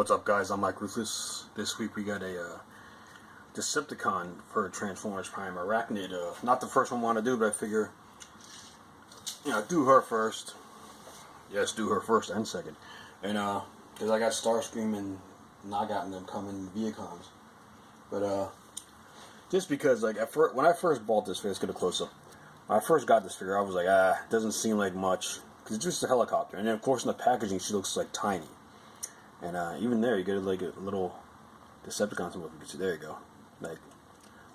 What's up, guys? I'm Mike Ruthless. This week we got a Decepticon for Transformers Prime Arachnid. Not the first one I want to do, but I figure, do her first. Yes, do her first and second. And, because I got Starscream and Nagat and them coming Viacons. But, just because, like, when I first bought this figure, let's get a close-up. When I first got this figure, I was like, it doesn't seem like much. Because it's just a helicopter. And then, of course, in the packaging, she looks, like, tiny. And even there, you get like a little Decepticon symbol. You can see, there you go, like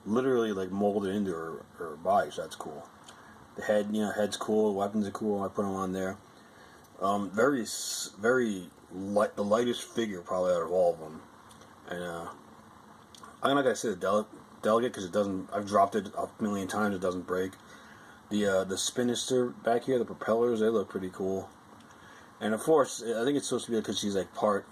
literally like molded into her body. So that's cool. The head, head's cool. Weapons are cool. I put them on there. Very light, the lightest figure probably out of all of them. And I'm not gonna say the delicate because it doesn't. I've dropped it a million times. It doesn't break. The spinister back here, the propellers, they look pretty cool. And of course, I think it's supposed to be because she's like part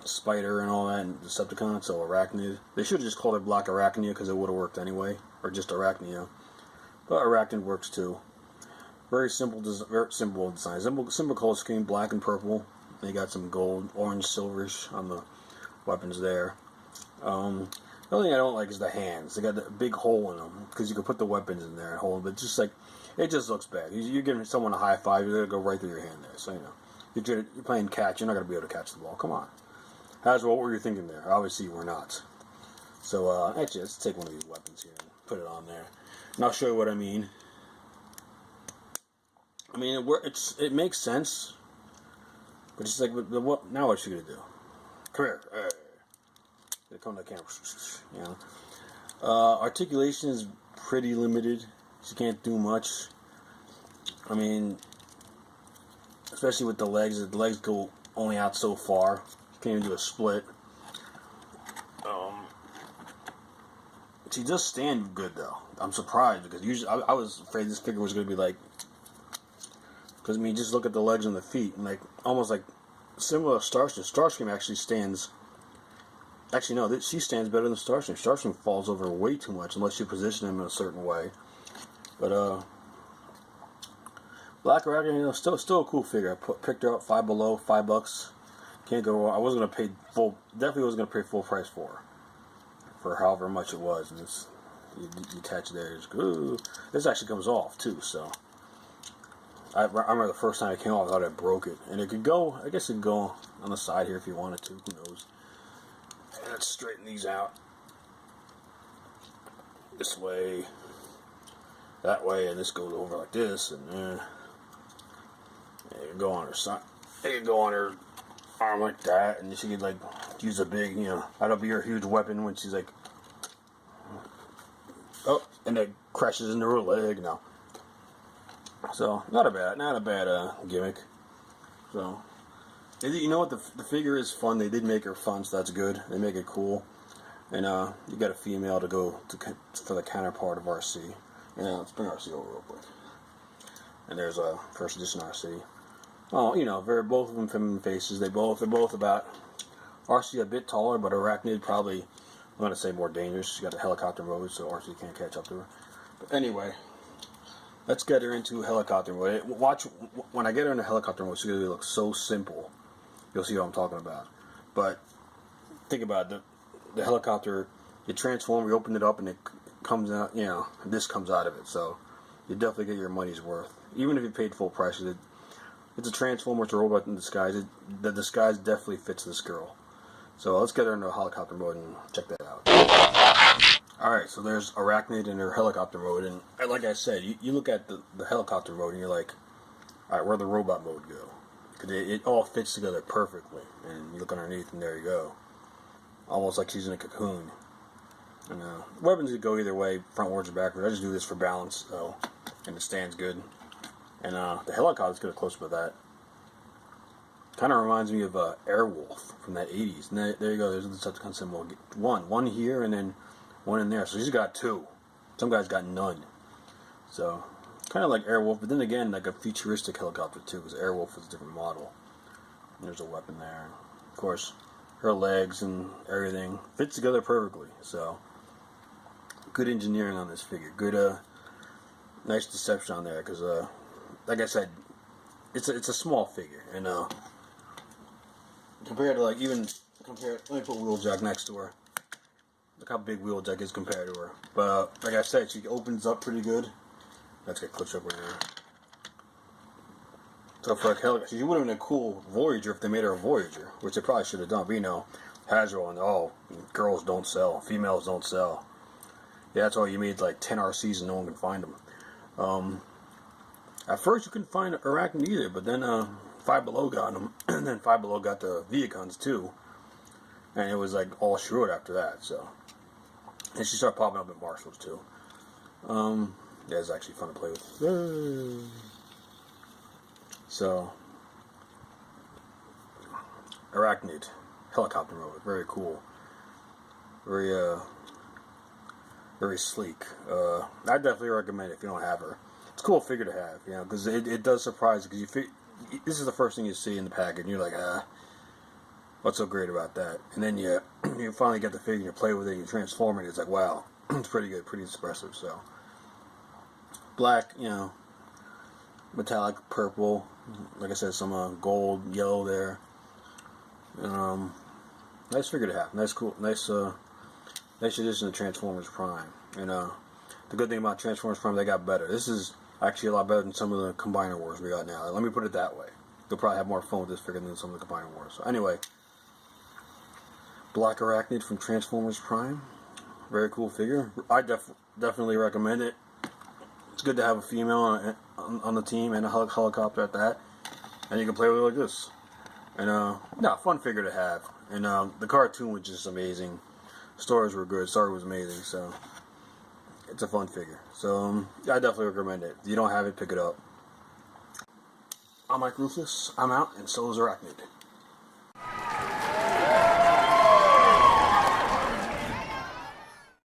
spider and all that, and Decepticon, so Arachnid. They should have just called it Black Arachnia because it would have worked anyway, or just Arachnia. But Arachnid works too. Very simple design. Simple color scheme, black and purple. They got some gold, orange, silverish on the weapons there. The only thing I don't like is the hands. They got a big hole in them because you can put the weapons in there and hold them, but just like. It just looks bad. You're giving someone a high five, you're going to go right through your hand there. So, you're playing catch, you're not going to be able to catch the ball. Come on. Hasbro, what were you thinking there? Obviously, you were not. So, actually, let's take one of these weapons here and put it on there. And I'll show you what I mean. I mean, it makes sense. But it's like, what? Now what's she going to do? Come here. They come to the camera. Articulation is pretty limited. She can't do much. I mean, especially with the legs. The legs go only out so far. She can't even do a split. She does stand good though. I'm surprised because usually I was afraid this figure was going to be like. Because I mean, just look at the legs and the feet, and like almost like similar to Starscream. Starscream actually stands. Actually, no, she stands better than Starscream. Starscream falls over way too much unless you position him in a certain way. But Black Arachnia, still a cool figure. I picked her up $5. Can't go wrong. I wasn't gonna pay definitely wasn't gonna pay full price for however much it was. And this, you attach there. Ooh, this actually comes off too. So I remember the first time it came off, I thought I broke it, and it could go. I guess it could go on the side here if you wanted to. Who knows? And let's straighten these out this way. That way, and this goes over like this, and it can go on her side. It can go on her arm like that, and she could like use a big, that'll be her huge weapon when she's like, and it crashes into her leg now. So not a bad gimmick. So you know what, the figure is fun. They did make her fun, so that's good. They make it cool, and you got a female to go for the counterpart of RC. Let's bring RC over real quick. And there's a first edition RC. Oh, both of them feminine faces. They're both about RC a bit taller, but Arachnid probably, I'm gonna say more dangerous. She's got a helicopter mode, so RC can't catch up to her. But anyway, let's get her into helicopter mode. Watch when I get her into helicopter mode. She's gonna look so simple. You'll see what I'm talking about. But think about it. The helicopter. You transform. You open it up, and it comes out, this comes out of it, so you definitely get your money's worth. Even if you paid full price, it's a transformer, it's a robot in disguise. The disguise definitely fits this girl. So let's get her into helicopter mode and check that out. Alright, so there's Arachnid in her helicopter mode, and like I said, you look at the helicopter mode and you're like, alright, where'd the robot mode go? Because it all fits together perfectly, and you look underneath and there you go. Almost like she's in a cocoon. And weapons could go either way, frontwards or backwards. I just do this for balance, though, and it stands good. And the helicopter's got a close-up of that. Kind of reminds me of Airwolf from that 80s. And there you go. There's the Decepticon symbol. One here, and then one in there. So she's got two. Some guys got none. So kind of like Airwolf, but then again, like a futuristic helicopter too, because Airwolf is a different model. And there's a weapon there. Of course, her legs and everything fits together perfectly. So. Good engineering on this figure. Good, nice deception on there. Because, like I said, it's a small figure, and compared to like even compared. Let me put Wheeljack next to her. Look how big Wheeljack is compared to her. But like I said, she opens up pretty good. Let's get close up right now. So for a helicopter, she would have been a cool Voyager if they made her a Voyager, which they probably should have done. But you know, Hasbro and girls don't sell, females don't sell. Yeah, that's why you made like 10 RCs and no one can find them. At first you couldn't find Arachnid either, but then Five Below got them, and then Five Below got the Vehicons too, and it was like all short after that. So, and she started popping up at Marshalls too. Yeah, it's actually fun to play with. So, Arachnid, helicopter mode, very cool, very sleek. I definitely recommend it if you don't have her. It's a cool figure to have, you know, because it does surprise you. Because this is the first thing you see in the package, and you're like, what's so great about that? And then you finally get the figure, and you play with it, and you transform it. It's like, wow, it's pretty good, pretty expressive. So, black, you know, metallic purple, like I said, some gold, yellow there. Nice figure to have. Nice, cool, nice addition to Transformers Prime. And the good thing about Transformers Prime, they got better. This is actually a lot better than some of the Combiner Wars we got now. Let me put it that way. You'll probably have more fun with this figure than some of the Combiner Wars. So anyway, Black Arachnid from Transformers Prime. Very cool figure. I definitely recommend it. It's good to have a female on the team and a helicopter at that. And you can play with it like this. And, fun figure to have. And the cartoon was just amazing. Stories were good. Story was amazing. So, it's a fun figure. So, yeah, I definitely recommend it. If you don't have it, pick it up. I'm Mike Ruthless. I'm out, and so is Arachnid.